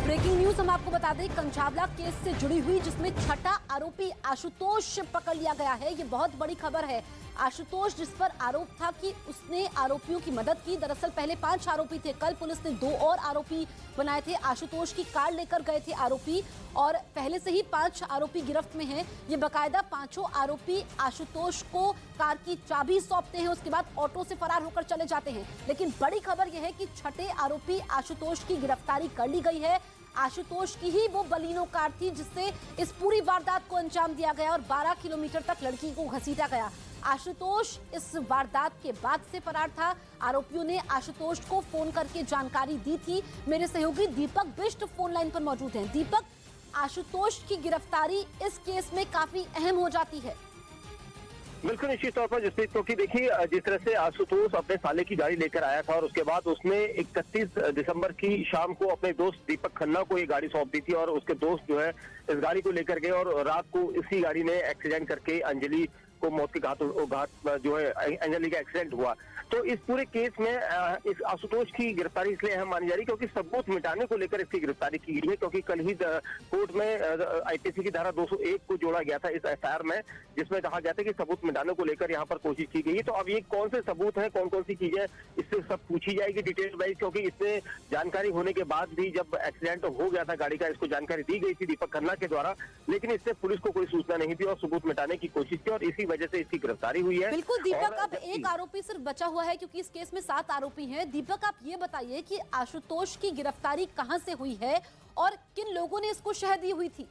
Breaking news हम आपको बता दें, कंझावला केस से जुड़ी हुई जिसमें छठा आरोपी आशुतोष पकड़ लिया गया है। ये बहुत बड़ी खबर है। आशुतोष जिस पर आरोप था कि उसने आरोपियों की मदद की। दरअसल पहले 5 आरोपी थे, कल पुलिस ने 2 और आरोपी बनाए थे। आशुतोष की कार लेकर गए थे आरोपी और पहले से ही 5 आरोपी गिरफ्त में हैं। ये बकायदा 5 आरोपी आशुतोष को कार की चाबी सौंपते हैं, उसके बाद ऑटो से फरार होकर चले जाते हैं। लेकिन बड़ी खबर यह है कि छठे आरोपी आशुतोष की गिरफ्तारी कर ली गई है। आशुतोष की ही वो बलिनो कार थी जिससे इस पूरी वारदात को अंजाम दिया गया और 12 किलोमीटर तक लड़की को घसीटा गया। आशुतोष इस वारदात के बाद से फरार था। आरोपियों ने आशुतोष को फोन करके जानकारी दी थी। मेरे सहयोगी दीपक बिष्ट फोन लाइन पर मौजूद हैं। दीपक, आशुतोष की गिरफ्तारी इस केस में काफी अहम हो जाती है। बिल्कुल निश्चित तौर पर जिससे, क्योंकि देखिए जिस तरह से आशुतोष अपने साले की गाड़ी लेकर आया था और उसके बाद उसने 31 दिसंबर की शाम को अपने दोस्त दीपक खन्ना को ये गाड़ी सौंप दी थी और उसके दोस्त जो है इस गाड़ी को लेकर गए और रात को इसी गाड़ी ने एक्सीडेंट करके अंजलि को मौत के घाट जो है अंजलि का एक्सीडेंट हुआ। तो इस पूरे केस में इस आशुतोष की गिरफ्तारी इसलिए अहम मानी जा रही है क्योंकि सबूत मिटाने को लेकर इसकी गिरफ्तारी की गई है। क्योंकि कल ही कोर्ट में आईपीसी की धारा 201 को जोड़ा गया था इस एफआईआर में, जिसमें कहा गया था कि सबूत मिटाने को लेकर यहाँ पर कोशिश की गई है। तो अब ये कौन से सबूत हैं, कौन कौन सी चीजें, इससे सब पूछी जाएगी डिटेल वाइज। क्योंकि इससे जानकारी होने के बाद भी जब एक्सीडेंट हो गया था गाड़ी का, इसको जानकारी दी गई थी दीपक खन्ना के द्वारा, लेकिन इससे पुलिस को कोई सूचना नहीं थी और सबूत मिटाने की कोशिश की और इसी वजह से इसकी गिरफ्तारी हुई है। बिल्कुल दीपक, अब एक आरोपी सिर्फ बचा हुआ है क्योंकि इस केस में 7 आरोपी हैं। दीपक, आप ये बताइए कि आशुतोष की गिरफ्तारी कहां से हुई है और किन लोगों ने इसको शह दी हुई थी?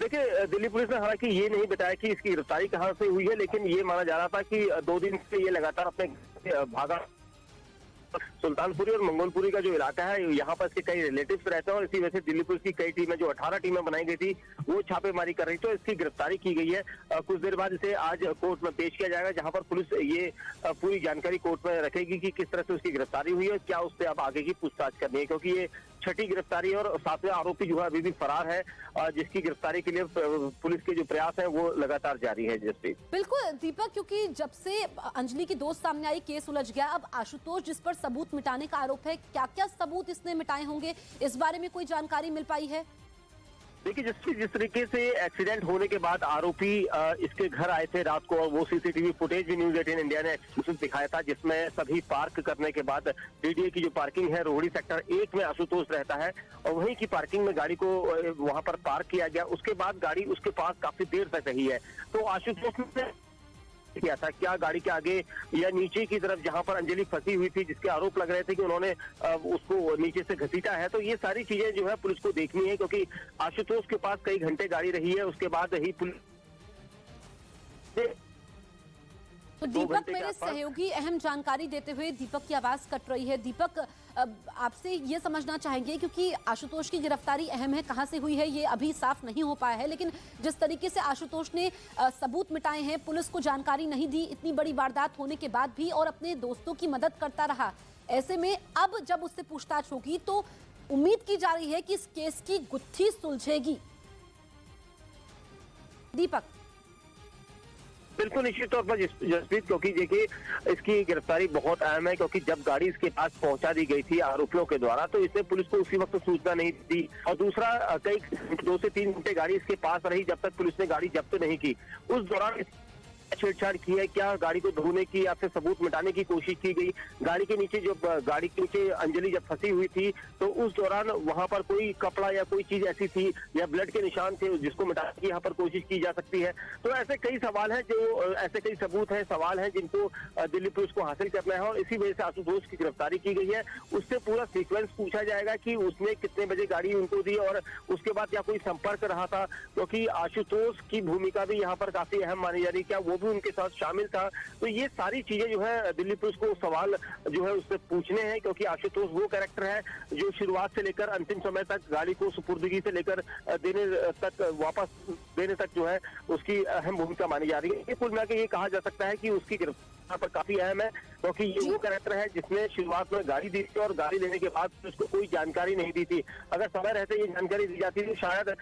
देखिए, दिल्ली पुलिस ने हालांकि ये नहीं बताया कि इसकी गिरफ्तारी कहां से हुई है, लेकिन ये माना जा रहा था कि 2 दिन से ये लगातार अपने भागा सुल्तानपुरी और मंगोलपुरी का जो इलाका है, यहाँ पर इसके कई रिलेटिव्स रहते हैं और इसी वजह से दिल्ली पुलिस की कई टीमें, जो 18 टीमें बनाई गई थी, वो छापेमारी कर रही थी। तो इसकी गिरफ्तारी की गई है। कुछ देर बाद इसे आज कोर्ट में पेश किया जाएगा, जहां पर पुलिस ये पूरी जानकारी कोर्ट में रखेगी कि किस तरह से उसकी गिरफ्तारी हुई है, क्या उससे अब आगे की पूछताछ करनी है। क्योंकि ये छठी गिरफ्तारी और 7वें आरोपी जो है अभी भी फरार है, जिसकी गिरफ्तारी के लिए पुलिस के जो प्रयास है वो लगातार जारी है। जसप्रीत, बिल्कुल दीपक, क्योंकि जब से अंजलि की दोस्त सामने आई, केस उलझ गया। अब आशुतोष जिस पर सबूत मिटाने का आरोप है, क्या क्या सबूत इसने मिटाए होंगे, इस बारे में कोई जानकारी मिल पाई है? देखिए, जिस तरीके से एक्सीडेंट होने के बाद आरोपी इसके घर आए थे रात को और वो सीसीटीवी फुटेज भी न्यूज 18 इंडिया ने एक्सक्लूसिव दिखाया था, जिसमें सभी पार्क करने के बाद डीडीए की जो पार्किंग है रोहिणी सेक्टर 1 में आशुतोष रहता है और वहीं की पार्किंग में गाड़ी को वहां पर पार्क किया गया। उसके बाद गाड़ी उसके पास काफी देर तक रही है। तो आशुतोष ने किया था, क्या गाड़ी के आगे या नीचे की तरफ जहां पर अंजलि फंसी हुई थी, जिसके आरोप लग रहे थे कि उन्होंने उसको नीचे से घसीटा है। तो ये सारी चीजें जो है पुलिस को देखनी है, क्योंकि आशुतोष के पास कई घंटे गाड़ी रही है। उसके बाद ही पुलिस तो दीपक, मेरे सहयोगी अहम जानकारी देते हुए, दीपक की आवाज कट रही है। दीपक, आपसे ये समझना चाहेंगे, क्योंकि आशुतोष की गिरफ्तारी अहम है, कहां से हुई है ये अभी साफ नहीं हो पाया है, लेकिन जिस तरीके से आशुतोष ने सबूत मिटाए हैं, पुलिस को जानकारी नहीं दी इतनी बड़ी वारदात होने के बाद भी और अपने दोस्तों की मदद करता रहा, ऐसे में अब जब उससे पूछताछ होगी तो उम्मीद की जा रही है कि इस केस की गुत्थी सुलझेगी। दीपक, बिल्कुल निश्चित तौर पर जसप्रीत, क्योंकि देखिए इसकी गिरफ्तारी बहुत अहम है, क्योंकि जब गाड़ी इसके पास पहुंचा दी गई थी आरोपियों के द्वारा, तो इसने पुलिस को उसी वक्त सूचना नहीं दी और दूसरा कई 2 से 3 घंटे गाड़ी इसके पास रही जब तक पुलिस ने गाड़ी जब्त नहीं की। उस दौरान छेड़छाड़ की है, क्या गाड़ी को धोने की या फिर सबूत मिटाने की कोशिश की गई। गाड़ी के नीचे अंजलि जब फंसी हुई थी तो उस दौरान वहां पर कोई कपड़ा या कोई चीज ऐसी थी या ब्लड के निशान थे जिसको मिटाने की यहाँ पर कोशिश की जा सकती है। तो ऐसे कई सवाल हैं, ऐसे कई सबूत हैं, सवाल हैं जिनको दिल्ली पुलिस को हासिल करना है और इसी वजह से आशुतोष की गिरफ्तारी की गई है। उससे पूरा सीक्वेंस पूछा जाएगा कि उसने कितने बजे गाड़ी उनको दी और उसके बाद क्या कोई संपर्क रहा था, क्योंकि आशुतोष की भूमिका भी यहाँ पर काफी अहम मानी जा रही है, क्या वो भी उनके साथ शामिल था। तो ये सारी चीजें जो है दिल्ली पुलिस को सवाल जो है उससे पूछने हैं, क्योंकि आशुतोष वो कैरेक्टर है जो शुरुआत से लेकर अंतिम समय तक गाड़ी को सुपुर्दगी से लेकर वापस देने तक जो है उसकी अहम भूमिका मानी जा रही है। कुल मिलाकर ये कहा जा सकता है कि उसकी यहाँ पर काफी अहम है, क्योंकि ये वो कैरेक्टर है जिसने शुरुआत में गाड़ी दी थी और गाड़ी लेने के बाद उसको कोई जानकारी नहीं दी थी। अगर समय रहते ये जानकारी दी जाती थी, शायद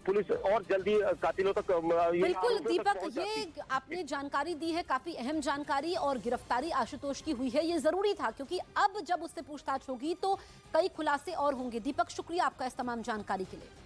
पुलिस और जल्दी कातिलों तक बिल्कुल दीपक, ये आपने जानकारी दी है, काफी अहम जानकारी, और गिरफ्तारी आशुतोष की हुई है, ये जरूरी था क्योंकि अब जब उससे पूछताछ होगी तो कई खुलासे और होंगे। दीपक, शुक्रिया आपका इस तमाम जानकारी के लिए।